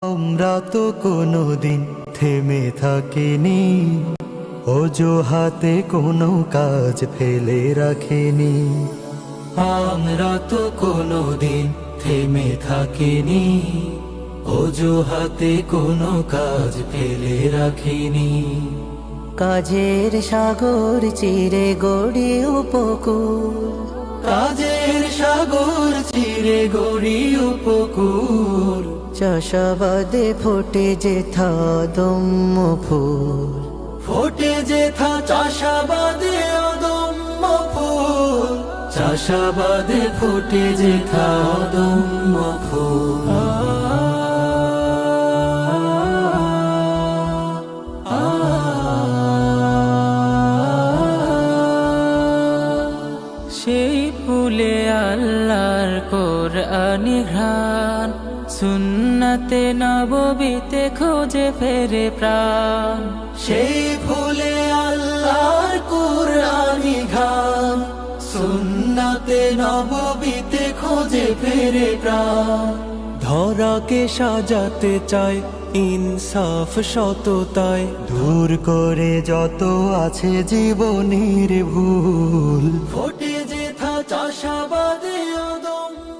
আমরা তো কোনোদিন থেমে থাকিনি, অজুহাতে কোনো কাজ ফেলে রাখিনি। আমরা তো কোনোদিন থেমে থাকিনি, অজুহাতে কোনো কাজ ফেলে রাখিনি। কাজের সাগর চিরে গড়ি উপকূল, কাজের সাগর চিরে গড়ি উপকূল। চাষাবাদে ফোটে যেথা দম্য ফুল, ফোটে যেথা চাষাবাদে অদম্য ফুল। চাষাবাদে ফোটে যেথা অদম্য ফুল। সেই ফুলে আল্লাহর কোরআনি ঘ্রাণ, সুন্নাতে নববীতে খোঁজে ফেরে প্রাণ। সেই ফুলে আল্লাহর কুরআনি ঘ্রাণ, সুন্নাতে নববীতে খোঁজে ফেরে প্রাণ। ধরাকে সাজাতে চায় ইনসাফ সততায়, দূর করে যত আছে জীবনের ভুল। ফোটে যেথা চাষাবাদে অদম্য